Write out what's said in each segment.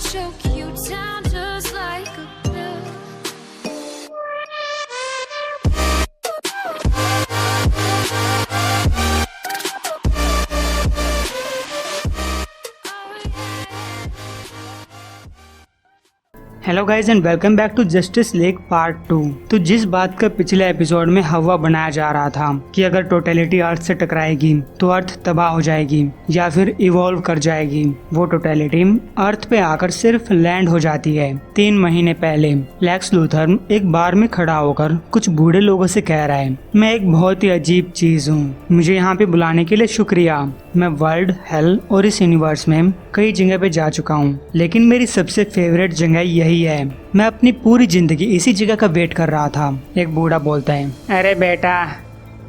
choke you down just like a pill. Hello guys and welcome back to Justice League part 2। तो जिस बात का पिछले episode में हवा बनाया जा रहा था कि अगर टोटलिटी अर्थ से टकराएगी तो अर्थ तबाह हो जाएगी या फिर इवॉल्व कर जाएगी, वो टोटलिटी अर्थ पे आकर सिर्फ लैंड हो जाती है। 3 महीने पहले लेक्स लूथर एक बार में खड़ा होकर कुछ बूढ़े लोगों से कह रहा है, मैं एक बहुत ही अजीब चीज हूँ, मुझे यहाँ पे बुलाने के लिए शुक्रिया। मैं वर्ल्ड, हेल और इस यूनिवर्स में कई जगह पे जा चुका हूँ, लेकिन मेरी सबसे फेवरेट जगह यही है। मैं अपनी पूरी जिंदगी इसी जगह का वेट कर रहा था। एक बूढ़ा बोलता है, अरे बेटा,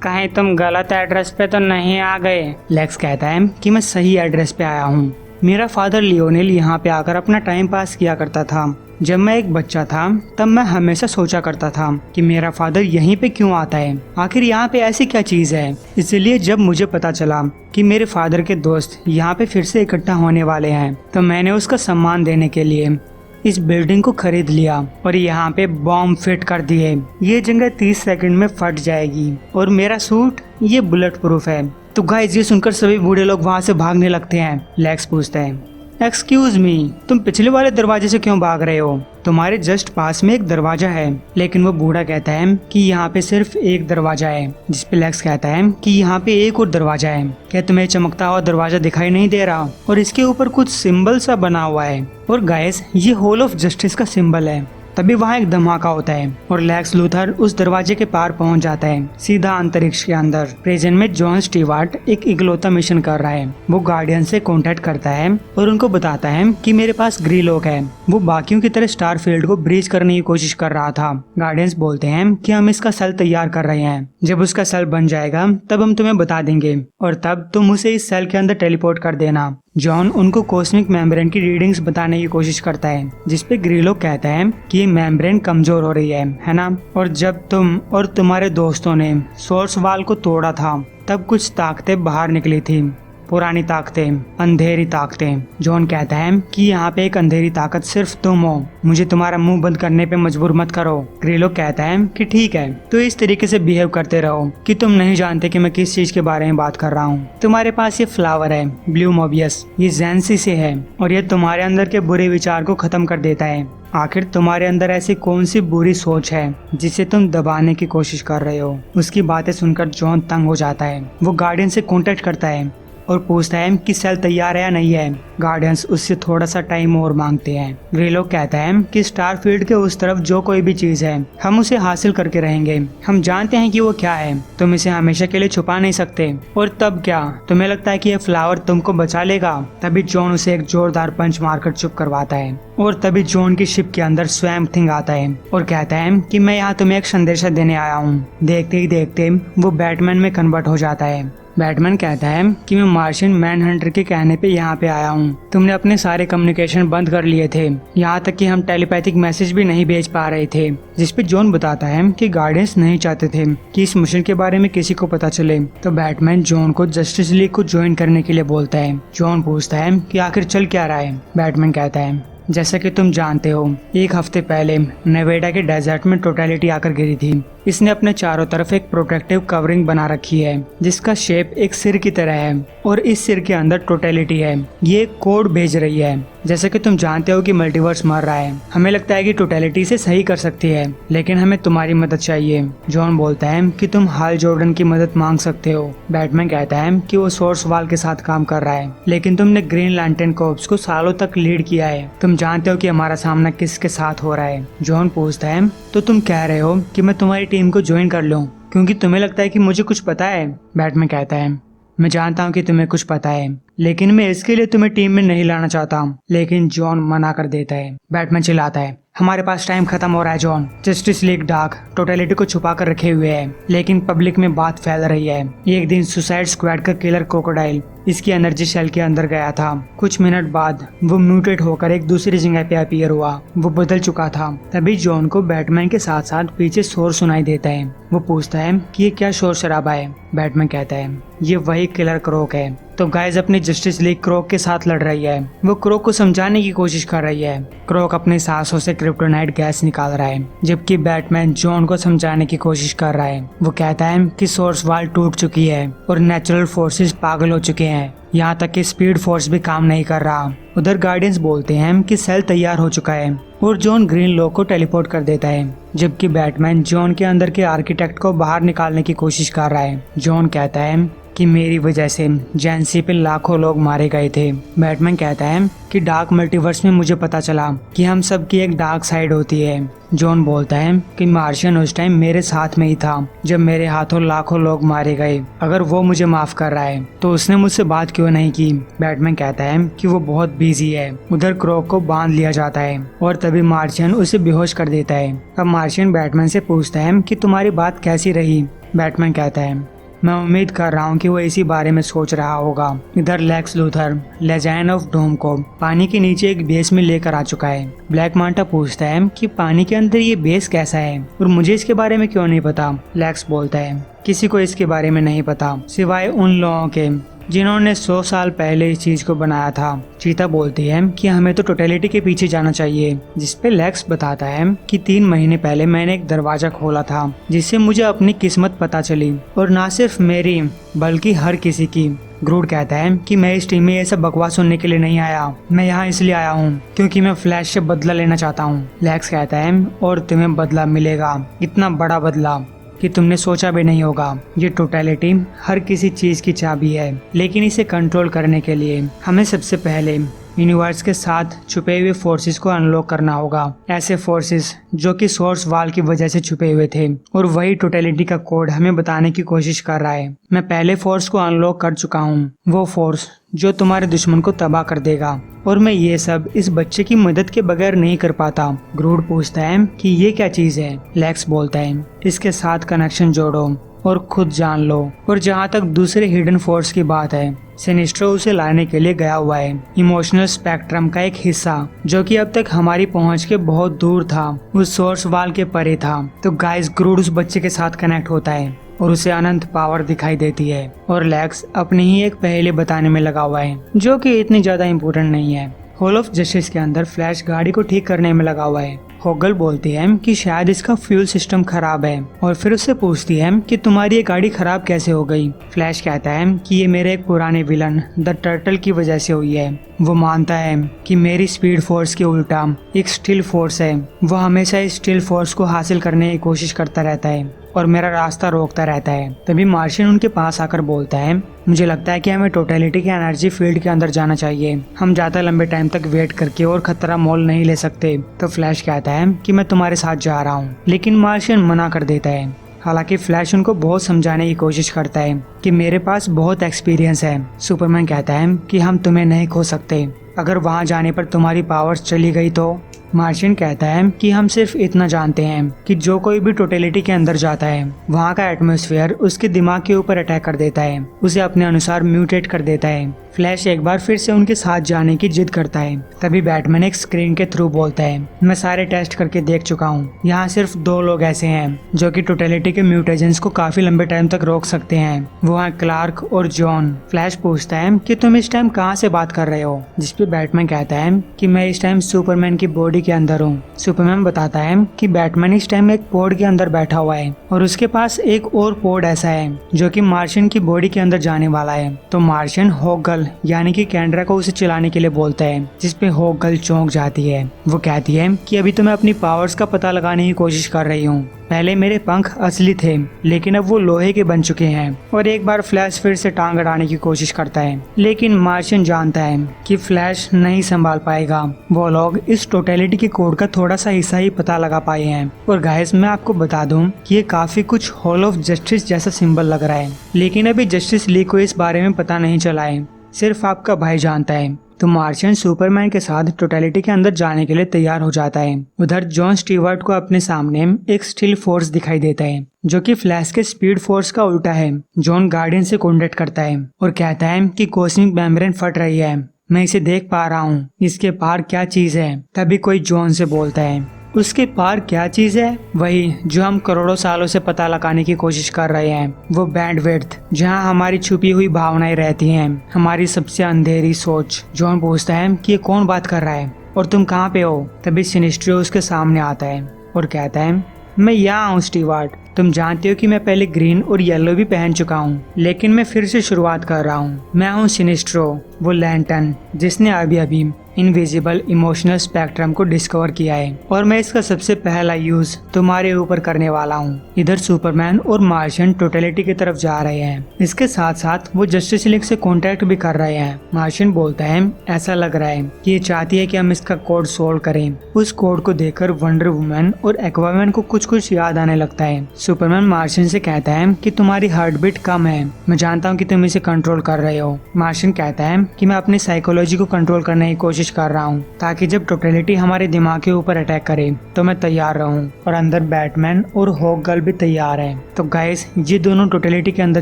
कहीं तुम गलत एड्रेस पे तो नहीं आ गए? लेक्स कहता है कि मैं सही एड्रेस पे आया हूँ। मेरा फादर लियोनेल यहाँ पे आकर अपना टाइम पास किया करता था। जब मैं एक बच्चा था तब मैं हमेशा सोचा करता था कि मेरा फादर यहीं पे क्यों आता है, आखिर यहाँ पे ऐसी क्या चीज है। इसलिए जब मुझे पता चला कि मेरे फादर के दोस्त यहाँ पे फिर से इकट्ठा होने वाले हैं तो मैंने उसका सम्मान देने के लिए इस बिल्डिंग को खरीद लिया और यहाँ पे बॉम्ब फिट कर दिए। ये जगह 30 सेकंड में फट जाएगी और मेरा सूट ये बुलेट प्रूफ है। तो गाइस, ये सुनकर सभी बूढ़े लोग वहाँ से भागने लगते हैं। लेक्स पूछता है, एक्सक्यूज मी, तुम पिछले वाले दरवाजे से क्यों भाग रहे हो? तुम्हारे जस्ट पास में एक दरवाजा है। लेकिन वो बूढ़ा कहता है कि यहाँ पे सिर्फ एक दरवाजा है, जिसपे लेक्स कहता है कि यहाँ पे एक और दरवाजा है। क्या तुम्हें चमकता हुआ दरवाजा दिखाई नहीं दे रहा? और इसके ऊपर कुछ सिंबल सा बना हुआ है। और गाइस, ये हॉल ऑफ जस्टिस का सिंबल है। तभी वहाँ एक धमाका होता है और लेक्स लूथर उस दरवाजे के पार पहुंच जाता है, सीधा अंतरिक्ष के अंदर। प्रेजेंट में जॉन स्टीवार्ट एक इकलौता मिशन कर रहा है। वो गार्डियन से कांटेक्ट करता है और उनको बताता है कि मेरे पास ग्रीलॉक है। वो बाकियों की तरह स्टार फील्ड को ब्रीच करने की कोशिश कर रहा था। गार्डियंस बोलते हैं कि हम इसका सेल तैयार कर रहे हैं, जब उसका सेल बन जाएगा तब हम तुम्हें बता देंगे और तब तुम उसे इस सेल के अंदर टेलीपोर्ट कर देना। जॉन उनको कॉस्मिक मेम्ब्रेन की रीडिंग्स बताने की कोशिश करता है, जिसपे ग्रीलोक कहता है कि ये मेम्ब्रेन कमजोर हो रही है ना? और जब तुम और तुम्हारे दोस्तों ने सोर्स वाल को तोड़ा था तब कुछ ताकतें बाहर निकली थी, पुरानी ताकतें, अंधेरी ताकतें। जॉन कहता है कि यहाँ पे एक अंधेरी ताकत सिर्फ तुम हो, मुझे तुम्हारा मुंह बंद करने पे मजबूर मत करो। ग्रीलोक कहता है कि ठीक है, तो इस तरीके से बिहेव करते रहो कि तुम नहीं जानते कि मैं किस चीज के बारे में बात कर रहा हूँ। तुम्हारे पास ये फ्लावर है, ब्लू मोबियस, ये जैंसी से है और ये तुम्हारे अंदर के बुरे विचार को खत्म कर देता है। आखिर तुम्हारे अंदर ऐसी कौन सी बुरी सोच है जिसे तुम दबाने की कोशिश कर रहे हो? उसकी बातें सुनकर जॉन तंग हो जाता है। वो गार्डियन से कांटेक्ट करता है और पूछता है कि सेल तैयार है या नहीं है। गार्डियंस उससे थोड़ा सा टाइम और मांगते हैं। ग्रीलोक कहता है कि स्टार फील्ड के उस तरफ जो कोई भी चीज है हम उसे हासिल करके रहेंगे। हम जानते हैं कि वो क्या है, तुम इसे हमेशा के लिए छुपा नहीं सकते। और तब क्या तुम्हें लगता है कि ये फ्लावर तुमको बचा लेगा? तभी जॉन उसे एक जोरदार पंच मारकर चुप करवाता है और तभी जॉन की शिप के अंदर स्वैम्प थिंग आता है और कहता है कि मैं यहाँ तुम्हें एक संदेशा देने आया हूँ। देखते ही देखते वो बैटमैन में कन्वर्ट हो जाता है। बैटमैन कहता है कि मैं मार्शियन मैन हंटर के कहने पे यहाँ पे आया हूँ। तुमने अपने सारे कम्युनिकेशन बंद कर लिए थे, यहाँ तक कि हम टेलीपैथिक मैसेज भी नहीं भेज पा रहे थे। जिसपे जॉन बताता है कि गार्डियंस नहीं चाहते थे कि इस मिशन के बारे में किसी को पता चले। तो बैटमैन जॉन को जस्टिस लीग को ज्वाइन करने के लिए बोलता है। जॉन पूछता है कि आखिर चल क्या रहा है? बैटमैन कहता है, जैसा कि तुम जानते हो, 1 हफ्ते पहले नेवेडा के डेजर्ट में टोटलिटी आकर गिरी थी। इसने अपने चारों तरफ एक प्रोटेक्टिव कवरिंग बना रखी है जिसका शेप एक सिर की तरह है और इस सिर के अंदर टोटलिटी है। ये एक कोड भेज रही है। जैसे कि तुम जानते हो कि मल्टीवर्स मर रहा है, हमें लगता है कि टोटलिटी से सही कर सकती है, लेकिन हमें तुम्हारी मदद चाहिए। जॉन बोलता है कि तुम हाल जॉर्डन की मदद मांग सकते हो। बैटमैन कहता है कि वो सोर्स वाल के साथ काम कर रहा है, लेकिन तुमने ग्रीन लैंटर्न कॉर्प्स को सालों तक लीड किया है, तुम जानते हो कि हमारा सामना किसके साथ हो रहा है। जॉन पूछता है, तो तुम कह रहे हो कि मैं तुम्हारी टीम को ज्वाइन कर लूं क्योंकि तुम्हें लगता है कि मुझे कुछ पता है? बैटमैन कहता है, मैं जानता हूँ कि तुम्हें कुछ पता है, लेकिन मैं इसके लिए तुम्हें टीम में नहीं लाना चाहता। लेकिन जॉन मना कर देता है। बैटमैन चिल्लाता है, हमारे पास टाइम खत्म हो रहा है John. Justice league dark totality को छुपा कर रखे हुए है, लेकिन पब्लिक में बात फैल रही है। एक दिन सुसाइड स्क्वाड का किलर क्रोकोडाइल इसकी एनर्जी सेल के अंदर गया था। कुछ मिनट बाद वो म्यूटेट होकर एक दूसरी जगह पे अपीयर हुआ। वो बदल चुका था। तभी जॉन को बैटमैन के साथ साथ पीछे शोर सुनाई देता है। वो पूछता है कि ये क्या शोर शराबा है। बैटमैन कहता है, ये वही किलर क्रोक है तो गाइस अपनी जस्टिस लीग क्रोक के साथ लड़ रही है। वो क्रोक को समझाने की कोशिश कर रही है। क्रोक अपनी सांसों से क्रिप्टोनाइट गैस निकाल रहा है, जबकि बैटमैन जॉन को समझाने की कोशिश कर रहा है। वो कहता है कि सोर्स वाल टूट चुकी है और नेचुरल फोर्सेस पागल हो चुके हैं, यहाँ तक कि स्पीड फोर्स भी काम नहीं कर रहा। उधर गार्डियंस बोलते हैं कि सेल तैयार हो चुका है और जॉन ग्रीन लॉ को टेलीपोर्ट कर देता है, जबकि बैटमैन जॉन के अंदर के आर्किटेक्ट को बाहर निकालने की कोशिश कर रहा है। जॉन कहता है कि मेरी वजह से जेंसी पे लाखों लोग मारे गए थे। बैटमैन कहता है कि डार्क मल्टीवर्स में मुझे पता चला कि हम सब की एक डार्क साइड होती है। जॉन बोलता है कि मार्शियन उस टाइम मेरे साथ में ही था जब मेरे हाथों लाखों लोग मारे गए। अगर वो मुझे माफ कर रहा है तो उसने मुझसे बात क्यों नहीं की। बैटमैन कहता है कि वो बहुत बिजी है। उधर क्रोक को बांध लिया जाता है और तभी मार्शियन उसे बेहोश कर देता है। अब मार्शियन बैटमैन से पूछता है कि तुम्हारी बात कैसी रही। बैटमैन कहता है मैं उम्मीद कर रहा हूँ कि वो इसी बारे में सोच रहा होगा। इधर Lex Luthor Legion of Doom को पानी के नीचे एक बेस में लेकर आ चुका है। ब्लैक मांटा पूछता है कि पानी के अंदर ये बेस कैसा है और मुझे इसके बारे में क्यों नहीं पता। लेक्स बोलता है किसी को इसके बारे में नहीं पता सिवाय उन लोगों के जिन्होंने 100 साल पहले इस चीज को बनाया था। चीता बोलती है कि हमें तो टोटलिटी के पीछे जाना चाहिए, जिसपे लेक्स बताता है कि 3 महीने पहले मैंने एक दरवाजा खोला था जिससे मुझे अपनी किस्मत पता चली, और ना सिर्फ मेरी बल्कि हर किसी की। ग्रूड कहता है कि मैं इस टीम में ये सब बकवास सुनने के लिए नहीं आया, मैं यहाँ इसलिए आया हूँ क्योंकि मैं फ्लैश से बदला लेना चाहता हूँ। लेक्स कहता है और तुम्हें बदला मिलेगा, इतना बड़ा बदला कि तुमने सोचा भी नहीं होगा। ये टोटलिटी हर किसी चीज की चाबी है, लेकिन इसे कंट्रोल करने के लिए हमें सबसे पहले यूनिवर्स के साथ छुपे हुए फोर्सेस को अनलॉक करना होगा। ऐसे फोर्सेस जो कि सोर्स वाल की वजह से छुपे हुए थे, और वही टोटलिटी का कोड हमें बताने की कोशिश कर रहा है। मैं पहले फोर्स को अनलॉक कर चुका हूँ, वो फोर्स जो तुम्हारे दुश्मन को तबाह कर देगा, और मैं ये सब इस बच्चे की मदद के बगैर नहीं कर पाता। ग्रूड पूछता है कि ये क्या चीज है। लेक्स बोलता है इसके साथ कनेक्शन जोड़ो और खुद जान लो। और जहाँ तक दूसरे हिडन फोर्स की बात है, सिनिस्ट्रो उसे लाने के लिए गया हुआ है, इमोशनल स्पेक्ट्रम का एक हिस्सा जो कि अब तक हमारी पहुंच के बहुत दूर था, उस सोर्स वाल के परे था। तो गाइस ग्रूड उस बच्चे के साथ कनेक्ट होता है और उसे अनंत पावर दिखाई देती है, और लेक्स अपनी ही एक पहेली बताने में लगा हुआ है जो कि इतनी ज्यादा इम्पोर्टेंट नहीं है। हॉल ऑफ जस्टिस के अंदर फ्लैश गाड़ी को ठीक करने में लगा हुआ है। होगल बोलती है कि शायद इसका फ्यूल सिस्टम खराब है, और फिर उससे पूछती है कि तुम्हारी ये गाड़ी खराब कैसे हो गई। फ्लैश कहता है कि ये मेरे एक पुराने विलन द टर्टल की वजह से हुई है। वो मानता है कि मेरी स्पीड फोर्स के उल्टा एक स्टिल फोर्स है। वो हमेशा इस स्टिल फोर्स को हासिल करने की कोशिश करता रहता है और मेरा रास्ता रोकता रहता है। तभी मार्शियन उनके पास आकर बोलता है मुझे लगता है कि हमें टोटलिटी के एनर्जी फील्ड के अंदर जाना चाहिए, हम ज्यादा लंबे टाइम तक वेट करके और खतरा मोल नहीं ले सकते। तो फ्लैश कहता है कि मैं तुम्हारे साथ जा रहा हूँ, लेकिन मार्शियन मना कर देता है। हालांकि फ्लैश उनको बहुत समझाने की कोशिश करता है कि मेरे पास बहुत एक्सपीरियंस है। सुपरमैन कहता है कि हम तुम्हें नहीं खो सकते, अगर वहाँ जाने पर तुम्हारी पावर्स चली गई तो। मार्शियन कहता है कि हम सिर्फ इतना जानते हैं कि जो कोई भी टोटलिटी के अंदर जाता है, वहाँ का एटमॉस्फेयर उसके दिमाग के ऊपर अटैक कर देता है, उसे अपने अनुसार म्यूटेट कर देता है। फ्लैश एक बार फिर से उनके साथ जाने की जिद करता है। तभी बैटमैन एक स्क्रीन के थ्रू बोलता है मैं सारे टेस्ट करके देख चुका हूँ, यहाँ सिर्फ 2 लोग ऐसे हैं जो कि टोटलिटी के म्यूटेशंस को काफी लंबे टाइम तक रोक सकते हैं, वो हैं क्लार्क और जॉन। फ्लैश पूछता है कि तुम इस टाइम कहाँ से बात कर रहे हो, जिसपे बैटमैन कहता है कि मैं इस टाइम सुपरमैन की बॉडी के अंदर हूँ। सुपरमैन बताता है कि बैटमैन इस टाइम एक पोड के अंदर बैठा हुआ है और उसके पास एक और पोड ऐसा है जो कि मार्शियन की बॉडी के अंदर जाने वाला है। तो मार्शियन होगल यानी कि कैंड्रा को उसे चलाने के लिए बोलता है, जिसपे होगल चौंक जाती है। वो कहती है कि अभी तो मैं अपनी पावर्स का पता लगाने की कोशिश कर रही हूँ, पहले मेरे पंख असली थे लेकिन अब वो लोहे के बन चुके हैं। और एक बार फ्लैश फिर से टांग अड़ाने की कोशिश करता है, लेकिन मार्शियन जानता है कि फ्लैश नहीं संभाल पाएगा। वो लोग इस टोटलिटी के कोड का थोड़ा सा हिस्सा ही पता लगा पाए हैं। और गाइस मैं आपको बता दूं कि ये काफी कुछ हॉल ऑफ जस्टिस जैसा सिंबल लग रहा है, लेकिन अभी जस्टिस लीग को इस बारे में पता नहीं चला है, सिर्फ आपका भाई जानता है। तो मार्शियन सुपरमैन के साथ टोटलिटी के अंदर जाने के लिए तैयार हो जाता है। उधर जॉन स्टीवर्ट को अपने सामने एक स्टिल फोर्स दिखाई देता है जो कि फ्लैश के स्पीड फोर्स का उल्टा है। जॉन गार्डियन से कॉन्टेक्ट करता है और कहता है कि कॉस्मिक मेम्ब्रेन फट रही है, मैं इसे देख पा रहा हूँ, इसके पार क्या चीज है। तभी कोई जॉन से बोलता है उसके पार क्या चीज है? वही जो हम करोड़ों सालों से पता लगाने की कोशिश कर रहे हैं, वो बैंडविड्थ, जहाँ हमारी छुपी हुई भावनाएं रहती हैं, हमारी सबसे अंधेरी सोच। जॉन पूछता है कि ये कौन बात कर रहा है और तुम कहाँ पे हो? तभी सिनेस्ट्रियो उसके सामने आता है और कहता है, मैं यहाँ हूँ स्टीवार्ट। तुम जानते हो कि मैं पहले ग्रीन और येलो भी पहन चुका हूँ, लेकिन मैं फिर से शुरुआत कर रहा हूँ। मैं हूँ सिनेस्ट्रो, वो लैंटर्न जिसने अभी अभी इनविजिबल इमोशनल स्पेक्ट्रम को डिस्कवर किया है, और मैं इसका सबसे पहला यूज तुम्हारे ऊपर करने वाला हूँ। इधर सुपरमैन और मार्शियन टोटलिटी की तरफ जा रहे हैं। इसके साथ साथ वो जस्टिस लीग से कांटेक्ट भी कर रहे हैं। मार्शियन बोलता है, ऐसा लग रहा है कि ये चाहती है कि हम इसका कोड सोल्व करें। उस कोड को देखकर वंडर वुमन और एक्वामैन को कुछ कुछ याद आने लगता है। सुपरमैन मार्शियन से कहता है कि तुम्हारी हार्ट बीट कम है, मैं जानता हूँ कि तुम इसे कंट्रोल कर रहे हो। मार्शियन कहता है कि मैं अपनी साइकोलॉजी को कंट्रोल करने की कोशिश कर रहा हूँ, ताकि जब टोटलिटी हमारे दिमाग के ऊपर अटैक करे तो मैं तैयार रहूँ। और अंदर बैटमैन और हॉक गर्ल भी तैयार है। तो गाइस, ये दोनों टोटलिटी के अंदर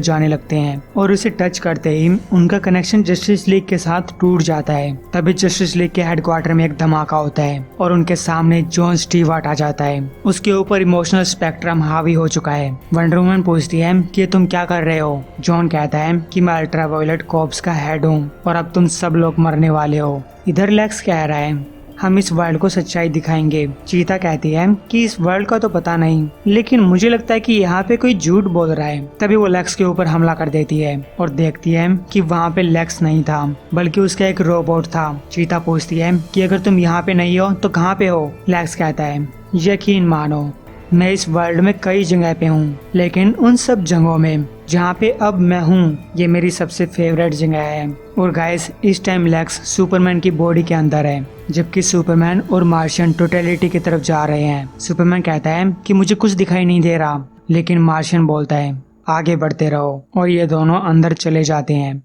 जाने लगते हैं और उसे टच करते ही उनका कनेक्शन जस्टिस लीग के साथ टूट जाता है। तभी जस्टिस लीग के हेडक्वार्टर में एक धमाका होता है और उनके सामने जॉन स्टीवार्ट आ जाता है। उसके ऊपर इमोशनल स्पेक्ट्रम हावी हो चुका है। वंडर वुमन पूछती है कि तुम क्या कर रहे हो? जॉन कहता है कि मैं अल्ट्रावायलेट कॉर्प्स का हेड हूँ और अब तुम सब लोग मरने वाले हो। इधर लेक्स कह रहा है, हम इस वर्ल्ड को सच्चाई दिखाएंगे। चीता कहती है कि इस वर्ल्ड का तो पता नहीं, लेकिन मुझे लगता है कि यहाँ पे कोई झूठ बोल रहा है। तभी वो लेक्स के ऊपर हमला कर देती है और देखती है कि वहाँ पे लेक्स नहीं था, बल्कि उसका एक रोबोट था। चीता पूछती है कि अगर तुम यहाँ पे नहीं हो तो कहाँ पे हो? लेक्स कहता है, यकीन मानो मैं इस वर्ल्ड में कई जगह पे हूँ, लेकिन उन सब जगहों में जहाँ पे अब मैं हूँ, ये मेरी सबसे फेवरेट जगह है। और गाइस, इस टाइम लेक्स सुपरमैन की बॉडी के अंदर है, जबकि सुपरमैन और मार्शियन टोटलिटी की तरफ जा रहे हैं। सुपरमैन कहता है कि मुझे कुछ दिखाई नहीं दे रहा, लेकिन मार्शियन बोलता है आगे बढ़ते रहो, और ये दोनों अंदर चले जाते हैं।